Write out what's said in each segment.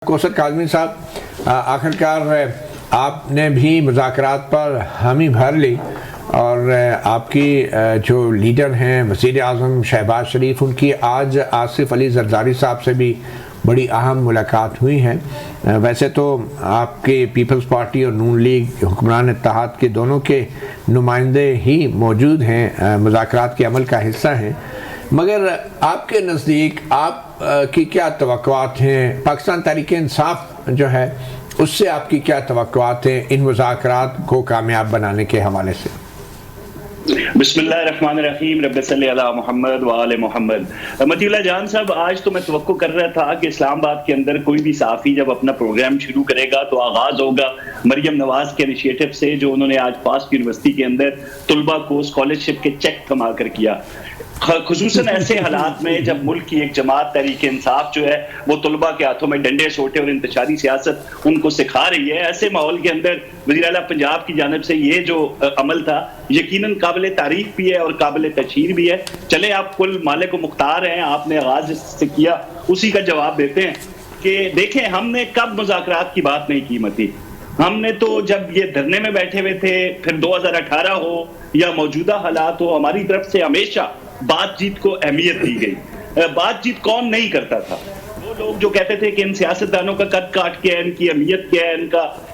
कौसर काज़मी साहब, आखिरकार आपने भी मुज़ाकरात पर हामी भर ली और आपकी जो लीडर हैं वज़ीर आज़म शहबाज शरीफ, उनकी आज आसिफ अली ज़रदारी साहब से भी बड़ी अहम मुलाकात हुई है। वैसे तो आपके पीपल्स पार्टी और नून लीग हुक्मरान इत्तेहाद के दोनों के नुमाइंदे ही मौजूद हैं, मुज़ाकरात के अमल का हिस्सा हैं, मगर आपके नज़दीक आप की क्या तवक्कुआत हैं? पाकिस्तान तहरीक इंसाफ जो है उससे आपकी क्या तवक्कुआत हैं इन मुज़ाकरात को कामयाब बनाने के हवाले से? बिस्मिल्लाहिर्रहमानिर्रहीम, रब्बि सल्लि अला मुहम्मद व आले मुहम्मद। मतीउल्लाह जान साहब, आज तो मैं तवक्को कर रहा था कि इस्लामाबाद के अंदर कोई भी सहाफ़ी जब अपना प्रोग्राम शुरू करेगा तो आगाज़ होगा मरियम नवाज के इनिशिएटिव से, जो उन्होंने आज पास यूनिवर्सिटी के अंदर तुलबा को स्कॉलरशिप के चेक थमा कर किया। खुसूसन ऐसे हालात में जब मुल्क की एक जमात तहरीक इंसाफ जो है वो तुलबा के हाथों में डंडे सोटे और इंतशारी सियासत उनको सिखा रही है, ऐसे माहौल के अंदर वज़ीर आला पंजाब की जानिब से ये जो अमल था यकीनन काबिल तारीफ भी है और काबिल तशहीर भी है। चले आप कुल मालिक मुख्तार हैं, आपने आगाज से किया, उसी का जवाब देते हैं कि देखें हमने कब मुज़ाकरात की बात नहीं की मती। हमने तो जब ये धरने में बैठे हुए थे, फिर 2018 हो या मौजूदा हालात हो, हमारी तरफ से हमेशा बातचीत को अहमियत दी गई। बातचीत कौन नहीं करता था? वो लोग जो कहते थे कि इन सियासतदानों का कद काट क्या है, इनकी अहमियत क्या है,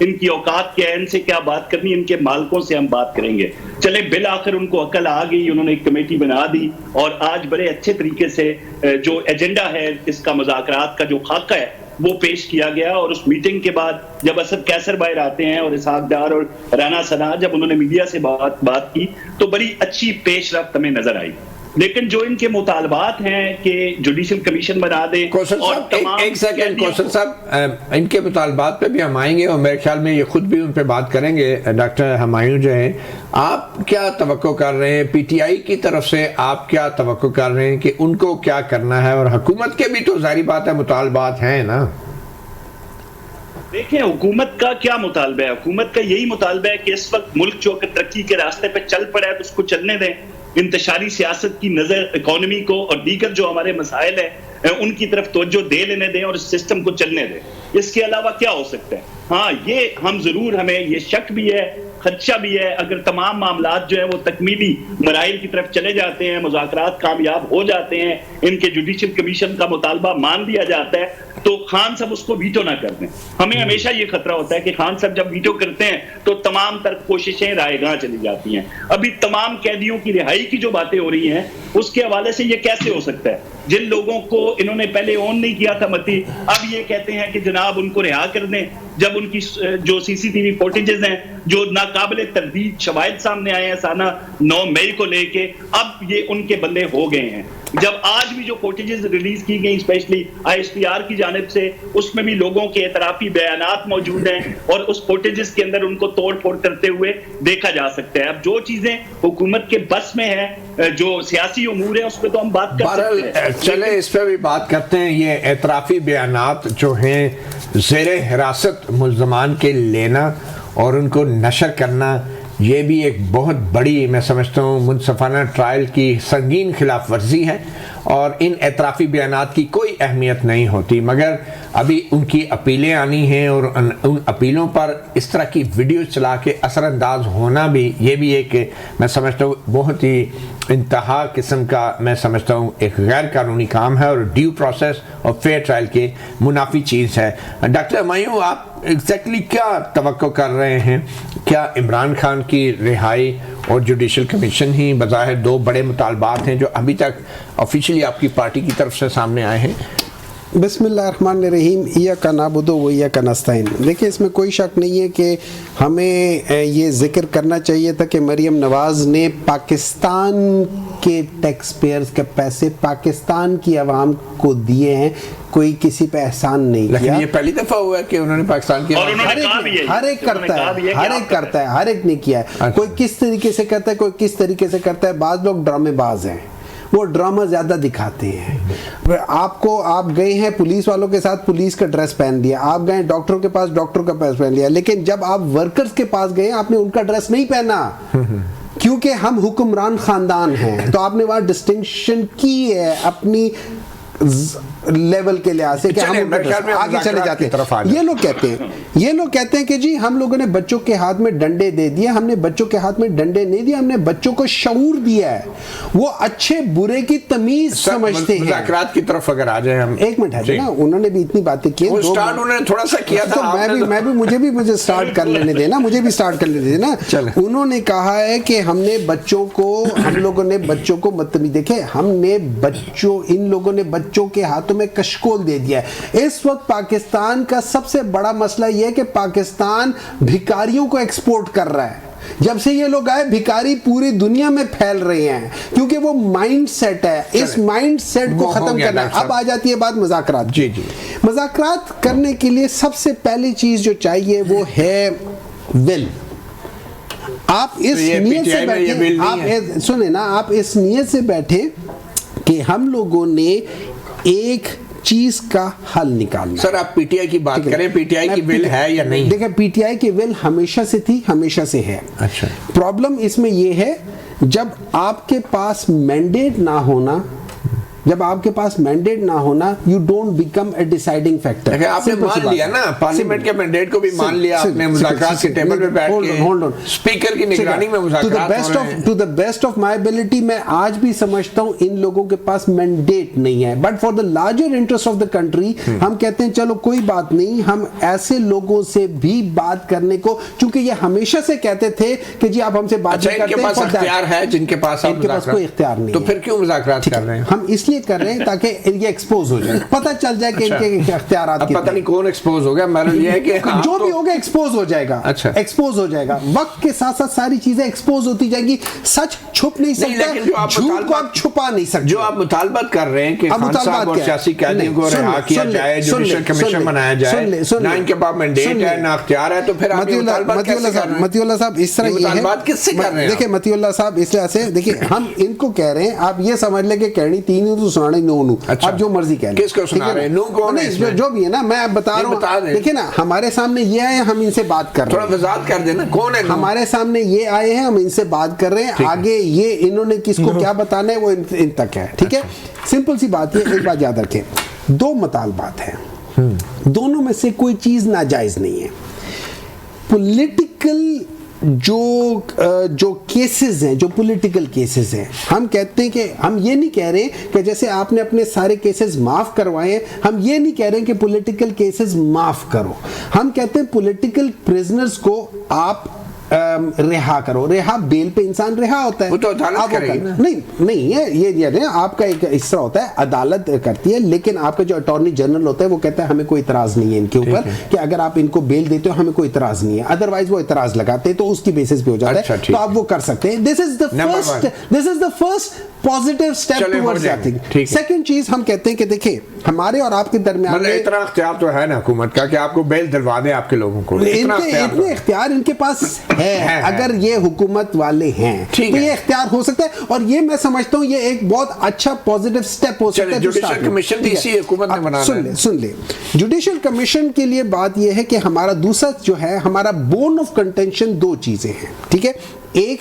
इनकी औकात क्या है, इनसे क्या बात करनी, इनके मालिकों से हम बात करेंगे। चले बिल आखिर उनको अकल आ गई, उन्होंने एक कमेटी बना दी और आज बड़े अच्छे तरीके से जो एजेंडा है इसका मुज़ाकरात का जो खाका है वो पेश किया गया। और उस मीटिंग के बाद जब असद कैसर बाहर आते हैं और इसहाक डार और राना सना, जब उन्होंने मीडिया से बात की तो बड़ी अच्छी पेशरफ्त हमें नजर आई। लेकिन जो इनके मुतालबात हैं कि जुडिशल कमीशन बना दें, एक सेकंड कौसर साहब, इनके मुतालबात पे भी हम आएंगे और मेरे ख्याल में ये खुद भी उन पे बात करेंगे। डॉक्टर हुमायूं जो है, आप क्या तवक्को कर रहे हैं पीटीआई की तरफ से? आप क्या तवक्को कर रहे हैं कि उनको क्या करना है? और हुकूमत के भी तो जाहिर बात है मुतालबात हैं ना। देखिए हुकूमत का क्या मुतालबा है? हुकूमत का यही मुतालबा है कि इस वक्त मुल्क जो तरक्की के रास्ते पे चल पड़ा है तो उसको चलने दें, इंतशारी सियासत की नजर इकोनॉमी को और दीगर जो हमारे मसाइल है उनकी तरफ तवज्जो दे लेने दें और इस सिस्टम को चलने दें। इसके अलावा क्या हो सकता है? हाँ, ये हम जरूर, हमें ये शक भी है, खदशा भी है, अगर तमाम मामलात जो है वो तकमीली मराइल की तरफ चले जाते हैं, मुज़ाकरात कामयाब हो जाते हैं, इनके जुडिशल कमीशन का मुतालबा मान लिया जाता है तो खान साहब उसको वीटो ना कर दें। हमें हमेशा ये खतरा होता है कि खान साहब जब वीटो करते हैं तो तमाम तरफ कोशिशें रायगां चली जाती हैं। अभी तमाम कैदियों की रिहाई की जो बातें हो रही हैं उसके हवाले से ये कैसे हो सकता है? जिन लोगों को इन्होंने पहले ऑन नहीं किया था मती, अब ये कहते हैं कि जनाब उनको रिहा कर दें, जब उनकी जो सीसीटीवी फुटेजेस हैं जो नाकाबिले तरदीद शवाहिद सामने आए हैं साना 9 मई को लेके, अब ये उनके बंदे हो गए हैं। जब आज भी जो फुटेजेस रिलीज की गई स्पेशली आईएसपीआर की जानिब से, उसमें भी लोगों के एतराफी बयानात मौजूद हैं और उस फुटेजेस के अंदर उनको तोड़ फोड़ करते हुए देखा जा सकता है। अब जो चीजें हुकूमत के बस में है, जो सियासी उमूर है, उस पर तो हम बात कर सकते हैं। चले इस पर भी बात करते हैं। ये एतराफी बयानात जो हैं ज़ेरे हिरासत मुल्ज़मान के लेना और उनको नशर करना, ये भी एक बहुत बड़ी, मैं समझता हूँ, मुनसफाना ट्रायल की संगीन खिलाफ वर्जी है और इन एतराफ़ी बयानात की कोई अहमियत नहीं होती। मगर अभी उनकी अपीलें आनी हैं और उन अपीलों पर इस तरह की वीडियो चला के असरअंदाज होना भी, ये भी एक, मैं समझता हूँ, बहुत ही इंतहा किस्म का, मैं समझता हूँ, एक गैर कानूनी काम है और ड्यू प्रोसेस और फेयर ट्रायल के मुनाफी चीज़ है। डॉक्टर हुमायूं, आप एग्जैक्टली क्या तवक्को कर रहे हैं? क्या इमरान खान की रिहाई और जुडिशल कमीशन ही बज़ाहिर दो बड़े मुतालबात हैं जो अभी तक ऑफिशियली आपकी पार्टी की तरफ से सामने आए हैं? बिस्मिल्लाहिर्रहमानिर्रहीम, इय्याका नअबुदु व इय्याका नस्तईन। देखिए, इसमें कोई शक नहीं है कि हमें ये जिक्र करना चाहिए था कि मरियम नवाज़ ने पाकिस्तान के टैक्स पेयर्स के पैसे पाकिस्तान की आवाम को दिए हैं, कोई किसी पे एहसान नहीं किया। ये पहली दफा हुआ है कि उन्होंने पाकिस्तान की, हर एक करता है, हर एक ने किया है। कोई किस तरीके से करता है, कोई किस तरीके से करता है। बाज़ लोग ड्रामेबाज हैं, वो ड्रामा ज्यादा दिखाते हैं। आप गए हैं पुलिस वालों के साथ, पुलिस का ड्रेस पहन लिया, आप गए डॉक्टरों के पास, डॉक्टर का ड्रेस पहन लिया, लेकिन जब आप वर्कर्स के पास गए आपने उनका ड्रेस नहीं पहना। क्योंकि हम हुक्मरान खानदान हैं, तो आपने वहां डिस्टिंक्शन की है अपनी लेवल के लिहाज से कि हम आगे चले जाते हैं। ये लोग कहते हैं कि जी हम लोगों ने बच्चों के हाथ में डंडे दे दिए, हमने बच्चों के हाथ में डंडे नहीं दिए, हमने बच्चों को शऊर दिया है, वो अच्छे बुरे की तमीज समझते हैं। मुज़ाकरात की तरफ अगर आ जाए हम, एक मिनट है ना, उन्होंने भी इतनी बातें की, स्टार्ट उन्होंने थोड़ा सा किया था, मुझे स्टार्ट कर लेने देना, उन्होंने कहा है कि हम लोगों ने बच्चों को मतलब देखे, इन लोगों ने बच्चों के हाथों में कशकोल दे दिया है। इस वक्त पाकिस्तान का सबसे बड़ा मसला यह है कि पाकिस्तान भिखारियों को एक्सपोर्ट कर रहा है। जब से ये लोग आए भिखारी पूरी दुनिया में फैल रहे हैं, क्योंकि वो माइंड सेट है, इस माइंड सेट को खत्म करना है। अब आ जाती है बात मुज़ाकरात। जी मुज़ाकरात करने के लिए सबसे पहली चीज जो चाहिए वो है विल। आप इस नीयत से बैठे, आप सुने ना, आप इस नीयत से बैठे कि हम लोगों ने एक चीज का हल निकालना। सर आप पीटीआई की बात करें, पीटीआई की विल है या नहीं? देखिए पीटीआई की विल हमेशा से थी, हमेशा से है। अच्छा, प्रॉब्लम इसमें यह है जब आपके पास मैंडेट ना होना, you don't become a deciding factor. आपने मान लिया ना, पार्लियामेंट के मैंडेट को भी मान लिया आपने, मुज़ाकरात के टेबल पे बैठ के स्पीकर की निगरानी में मुज़ाकरात। To the best of my ability मैं आज भी समझता हूं इन लोगों के पास मैंडेट नहीं है, but for the larger interest of the country हम कहते हैं चलो कोई बात नहीं, हम ऐसे लोगों से भी बात करने को, क्योंकि ये हमेशा से कहते थे कि जी आप हमसे बात नहीं करते, इनके पास इख्तियार है, जिनके पास कोई इख्तियार नहीं, तो फिर क्यों मुज़ाकरात कर रहे हैं? हम इसलिए कर रहे हैं ताकि ये एक्सपोज हो जाए, पता चल जाए कि इनके इख्तियारात कितने। पता नहीं कौन एक्सपोज हो गया, मतलब ये है कि जो भी होगा एक्सपोज हो जाएगा। अच्छा, एक्सपोज हो जाएगा, वक्त के साथ साथ सारी चीजें एक्सपोज होती जाएंगी। सच छुप नहीं सकता, झूठ को आप छुपा नहीं सकते। जो आप मुतालबत कर रहे हैं कि खान साहब और सियासी कैदियों को रिहा किया जाए, जुडिशल कमीशन बनाया जाए, ना इनके पास मैंडेट है ना इख्तियार है, तो फिर मतियुल्लाह साहब इस तरह ये है, किससे कर रहे हैं? देखिए मतियुल्लाह साहब इसलिए से देखिए हम इनको कह रहे हैं, आप ये समझ ले कि कहनी तीन तो सुनाने नू। अच्छा, आप जो मर्जी कह लें, किसको सुना रहे हैं? नू कौन है इसमें? जो भी है ना, मैं बता रहा हूँ। देखिए ना, हमारे सामने ये आए, हम इनसे बात कर रहे हैं, थोड़ा वजाहत कर देना कौन है? हमारे सामने ये आए हैं, हम इनसे बात कर रहे हैं, आगे ये इन्होंने किसको क्या बताना है वो इन तक है। ठीक है, सिंपल सी बात है। एक बात याद रखें, दो मुतालबात है, दोनों में से कोई चीज नाजायज नहीं है। पॉलिटिकल जो केसेस हैं, जो पॉलिटिकल केसेस हैं, हम कहते हैं कि हम ये नहीं कह रहे कि जैसे आपने अपने सारे केसेस माफ करवाए हैं, हम ये नहीं कह रहे कि पॉलिटिकल केसेस माफ करो। हम कहते हैं पॉलिटिकल प्रिजनर्स को आप रिहा करो। रिहा बेल पे इंसान रिहा होता है, वो तो अदालत करेगी ना। नहीं ये आपका एक इस तरह होता है, अदालत करती है, लेकिन आपका जो अटॉर्नी जनरल होता है वो कहता है हमें कोई इतराज नहीं है इनके ऊपर, कि अगर आप इनको बेल देते हो हमें कोई इतराज नहीं है। अदरवाइज वो इतराज लगाते हैं तो उसकी बेसिस पे हो जाता है, तो आप वो कर सकते हैं। This is the first positive step towards that thing. Second चीज हम कहते हैं कि देखिए हमारे और आपके दरमियान में इतना इख्तियार तो है ना हुकूमत का कि आपको बेल दिलवा दे आपके लोगों को, इतने इख्तियार इनके पास है। अगर ये हुकूमत वाले हैं तो ये इख्तियार हो सकता है, और ये मैं समझता हूँ ये एक बहुत अच्छा पॉजिटिव स्टेप हो सकता है। जुडिशल कमीशन इसी हुकूमत ने बनाना। सुन ले जुडिशल कमीशन के लिए बात ये है कि हमारा दूसरा जो है, हमारा बोन ऑफ कंटेंशन दो चीजें हैं। ठीक है, एक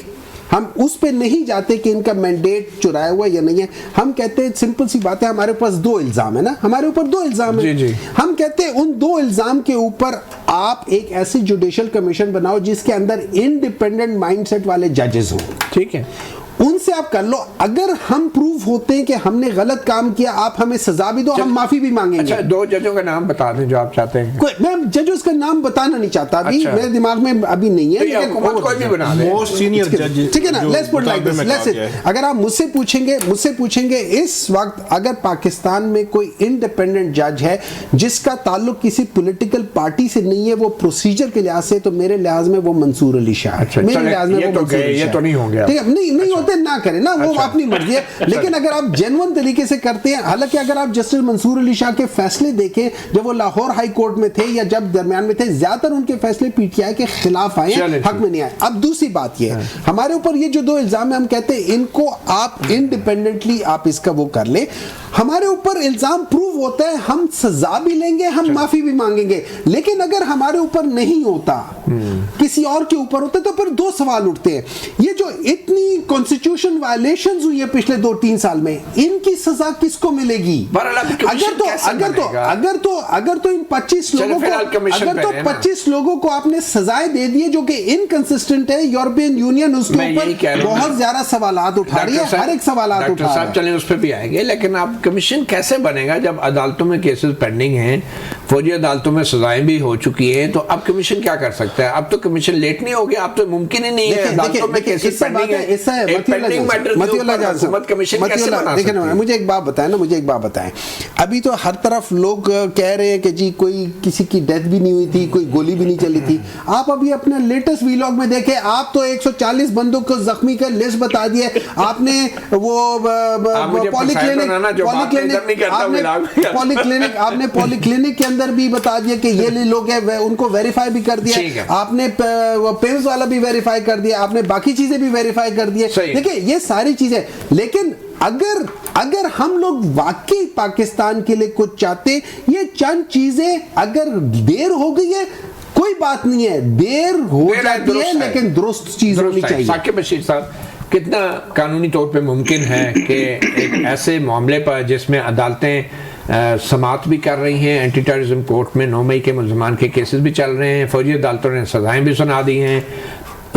हम उस पे नहीं जाते कि इनका मैंडेट चुराया हुआ या नहीं है, हम कहते हैं सिंपल सी बात है, हमारे पास दो इल्जाम है ना, हमारे ऊपर दो इल्जाम है। जी। हम कहते हैं उन दो इल्जाम के ऊपर आप एक ऐसी जुडिशल कमीशन बनाओ जिसके अंदर इंडिपेंडेंट माइंडसेट वाले जजेस हों। ठीक है, उनसे आप कर लो। अगर हम प्रूफ होते हैं कि हमने गलत काम किया, आप हमें सजा भी दो, हम माफी भी मांगेंगे। अच्छा, दो जजों का नाम बता दें जो आप चाहते हैं। मैं जजेस का नाम बताना नहीं चाहता अभी, अच्छा, मेरे दिमाग में अभी नहीं है, लेकिन कोई भी बना दे, मोस्ट सीनियर जज। ठीक है ना, लेट्स पुट लाइक दिस। अगर आप मुझसे पूछेंगे इस वक्त अगर पाकिस्तान में कोई इंडिपेंडेंट जज है जिसका ताल्लुक किसी पॉलिटिकल पार्टी से नहीं है, वो प्रोसीजर के लिहाज से, तो मेरे लिहाज में वो मंसूर अली शाह। मेरे लिहाज में वो मंसूर अली शाह। ये तो नहीं होंगे, ठीक है, नहीं होते ना करें ना, वो अपनी मर्जी है। लेकिन अगर आप जेन्युइन तरीके से करते हैं, हालांकि अगर आप जस्टिस मंसूर अली शाह के फैसले देखें जब वो लाहौर हाई कोर्ट में थे या जब दरमियान में थे, ज्यादातर उनके फैसले पीटीआई के खिलाफ आए, हक में नहीं आए। अब दूसरी बात ये है, हमारे ऊपर ये जो दो इल्जाम है, हम कहते हैं इनको आप इंडिपेंडेंटली आप इसका वो कर ले। हमारे ऊपर इल्जाम प्रूव होता है, हम सजा भी लेंगे, हम माफी भी मांगेंगे। लेकिन अगर हमारे ऊपर नहीं होता, किसी और के ऊपर होता, तो फिर दो सवाल उठते हैं। ये जो इतनी कॉन्स्टिट्यूशन कॉन्स्टिट्यूशन वायलेशंस हुई है पिछले 2-3 साल में, इनकी सजा किसको मिलेगी? अगर तो इन 25 लोगों को 25 लोगों को आपने सजाएं दे दी जो कि इनकंसिस्टेंट है, यूरोपियन यूनियन उसके ऊपर बहुत ज्यादा सवालात उठा रही है, हर एक सवालात उठा रहा है। चलिए उस पर भी आएंगे, लेकिन आप कमीशन कैसे बनेगा जब अदालतों में केसेस पेंडिंग हैं, फौजी अदालतों में सजाएं भी हो चुकी है, तो अब कमीशन क्या कर सकता है? अब तो कमीशन लेट नहीं हो गया, अब तो मुमकिन ही नहीं है। अदालतों में केसेस पेंडिंग है, मुझे एक बात बताएं, अभी तो हर तरफ लोग कह रहे हैं कि जी कोई किसी की डेथ भी नहीं हुई थी, कोई गोली भी नहीं चली थी। आप अभी अपने लेटेस्ट वीलॉग में देखें, आप तो 140 बंदों को जख्मी का लिस्ट बता दिए आपने। वो पॉलीक्लिनिक के अंदर भी बता दिया कि ये लोग हैं, उनको वेरीफाई भी कर दिया आपने, पेम्स वाला भी वेरीफाई कर दिया आपने, बाकी चीजें भी वेरीफाई कर दी। देखिए ये सारी चीजें, लेकिन अगर हम लोग वाकई पाकिस्तान के लिए कुछ चाहते, ये चंद चीजें अगर देर हो गई है कोई बात नहीं है, देर हो जाती है लेकिन दुरुस्त चीज होनी चाहिए। साकिब बशीर साहब, कितना कानूनी तौर पे मुमकिन है कि एक ऐसे मामले पर जिसमें अदालतें समाअत भी कर रही हैं, एंटी टेररिज्म कोर्ट में 9 मई के मुल्ज़मान के केसेस भी चल रहे हैं, फौजी अदालतों ने सजाएं भी सुना दी हैं,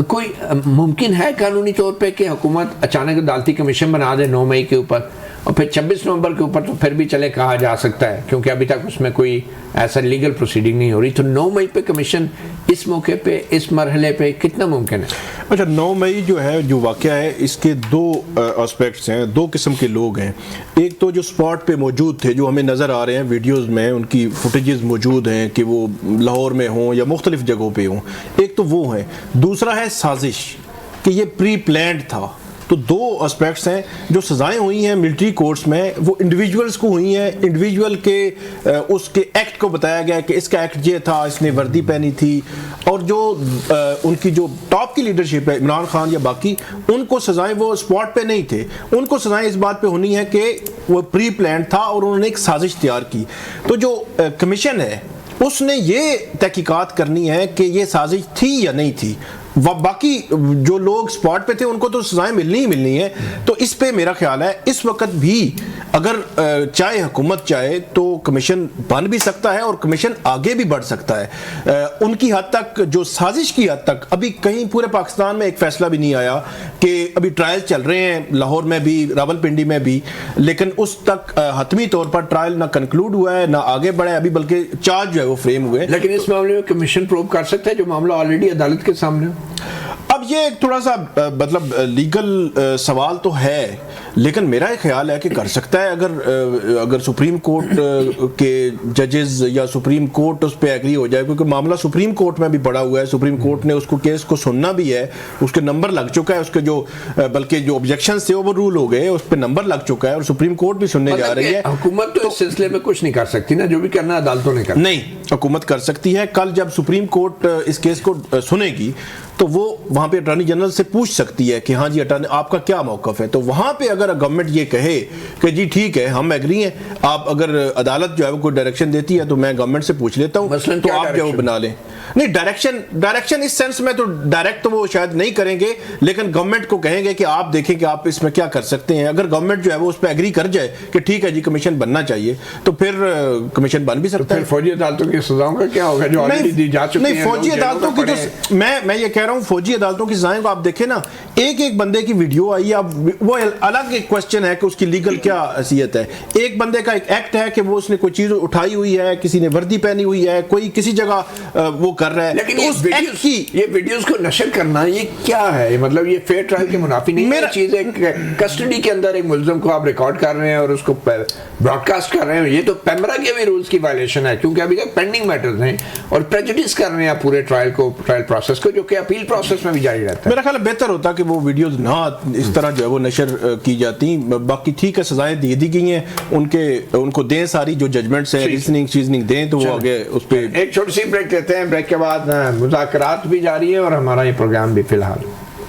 कोई मुमकिन है कानूनी तौर पे कि हुकूमत अचानक अदालती कमीशन बना दे 9 मई के ऊपर और फिर 26 नवंबर के ऊपर तो फिर भी चले कहा जा सकता है, क्योंकि अभी तक उसमें कोई ऐसा लीगल प्रोसीडिंग नहीं हो रही। तो 9 मई पे कमीशन इस मौके पे, इस मरहले पे कितना मुमकिन है? अच्छा, 9 मई जो है, जो वाक़या है, इसके 2 एस्पेक्ट्स हैं, 2 किस्म के लोग हैं। एक तो जो स्पॉट पे मौजूद थे, जो हमें नज़र आ रहे हैं वीडियोज़ में, उनकी फुटेजेस मौजूद हैं कि वो लाहौर में हों या मुख्तलिफ जगहों पे हों, एक तो वो है। दूसरा है साजिश, कि ये प्री प्लान्ड था। तो 2 एस्पेक्ट्स हैं। जो सज़ाएं हुई हैं मिलिट्री कोर्ट्स में, वो इंडिविजुअल्स को हुई हैं, इंडिविजुअल के उसके एक्ट को बताया गया कि इसका एक्ट ये था, इसने वर्दी पहनी थी, और जो उनकी जो टॉप की लीडरशिप है, इमरान खान या बाकी, उनको सज़ाएं, वो स्पॉट पे नहीं थे, उनको सज़ाएं इस बात पे होनी है कि वो प्री प्लान था और उन्होंने एक साजिश तैयार की। तो जो कमीशन है उसने ये तहकीकात करनी है कि ये साजिश थी या नहीं थी। बाकी जो लोग स्पॉट पे थे उनको तो सजाएं मिलनी ही मिलनी है। तो इस पे मेरा ख्याल है इस वक्त भी अगर चाहे हुकूमत चाहे तो कमीशन बन भी सकता है और कमीशन आगे भी बढ़ सकता है। उनकी हद तक, जो साजिश की हद तक, अभी कहीं पूरे पाकिस्तान में एक फैसला भी नहीं आया कि अभी ट्रायल चल रहे हैं, लाहौर में भी, रावलपिंडी में भी, लेकिन उस तक हतमी तौर पर ट्रायल ना कंक्लूड हुआ है ना आगे बढ़ा है अभी, बल्कि चार्ज जो है वो फ्रेम हुए। लेकिन इस मामले में कमीशन प्रूव कर सकता है जो मामला ऑलरेडी अदालत के सामने हो। अब ये थोड़ा सा मतलब लीगल सवाल तो है, लेकिन मेरा ये ख्याल है कि कर सकता है अगर सुप्रीम कोर्ट के जजेस या सुप्रीम कोर्ट उस पर एग्री हो जाए, क्योंकि मामला सुप्रीम कोर्ट में भी पड़ा हुआ है, सुप्रीम कोर्ट ने उसको केस को सुनना भी है, उसके नंबर लग चुका है, उसके जो बल्कि जो ऑब्जेक्शंस थे वो रूल हो गए, उस पर नंबर लग चुका है और सुप्रीम कोर्ट भी सुनने जा रही है। हुकूमत तो इस सिलसिले में कुछ नहीं कर सकती ना, जो भी करना अदालतों ने करना। नहीं, हुकूमत कर सकती है। कल जब सुप्रीम कोर्ट इस केस को सुनेगी तो वो वहाँ पे अटॉर्नी जनरल से पूछ सकती है कि हाँ जी अटॉर्नी, आपका क्या मौक़िफ़ है। तो वहाँ पे अगर गवर्नमेंट ये कहे कि जी ठीक है हम एग्री हैं, आप अगर अदालत जो है वो कोई डायरेक्शन देती है तो मैं गवर्नमेंट से पूछ लेता हूँ, तो आप जो बना लें। नहीं, डायरेक्शन इस सेंस में तो डायरेक्ट तो वो शायद नहीं करेंगे, लेकिन गवर्नमेंट को कहेंगे कि आप देखें कि आप इसमें क्या कर सकते हैं। अगर गवर्नमेंट जो है वो उस पर एग्री कर जाए कि ठीक है जी कमीशन बनना चाहिए, तो फिर कमीशन बन भी सकता है। फौजी अदालतों की सजाओं का क्या होगा जो ऑलरेडी दी जा चुकी है? नहीं, फौजी अदालतों की जो मैं ये कह रहा हूँ, फौजी अदालतों की सजाएं को आप देखें ना, एक बंदे की वीडियो आई, अब वो अलग एक क्वेश्चन है कि उसकी लीगल क्या हैसियत है। एक बंदे का एक एक्ट है कि वो उसने कोई चीज उठाई हुई है, किसी ने वर्दी पहनी हुई है, कोई किसी जगह वो कर रहा है, लेकिन तो उस एक्ट की ये वीडियोस को नशर करना ये क्या है? मतलब ये फेयर ट्रायल के मुनाफी नहीं है। चीज है कस्टडी के अंदर एक मुल्ज़िम को आप रिकॉर्ड कर रहे हैं और उसको ब्रॉडकास्ट कर रहे हैं, ये तो पेमरा के भी रूल्स की वायलेशन है, क्योंकि अभी तक पेंडिंग मैटर्स हैं और प्रेजुडिस कर रहे हैं पूरे ट्रायल प्रोसेस को, जो कि अपील प्रोसेस में भी जारी रहता है। मेरा ख्याल बेहतर होता कि वो वीडियोस ना इस तरह जो है वो नशर की जाती। बाकी ठीक है, सजाएं दे दी गई हैं, उनको दें सारी जो जजमेंट्स है, रीजनिंग दें, तो वो आगे उस पर। एक छोटी सी ब्रेक लेते हैं, ब्रेक के बाद मुज़ाकरात भी जारी है और हमारा ये प्रोग्राम भी फिलहाल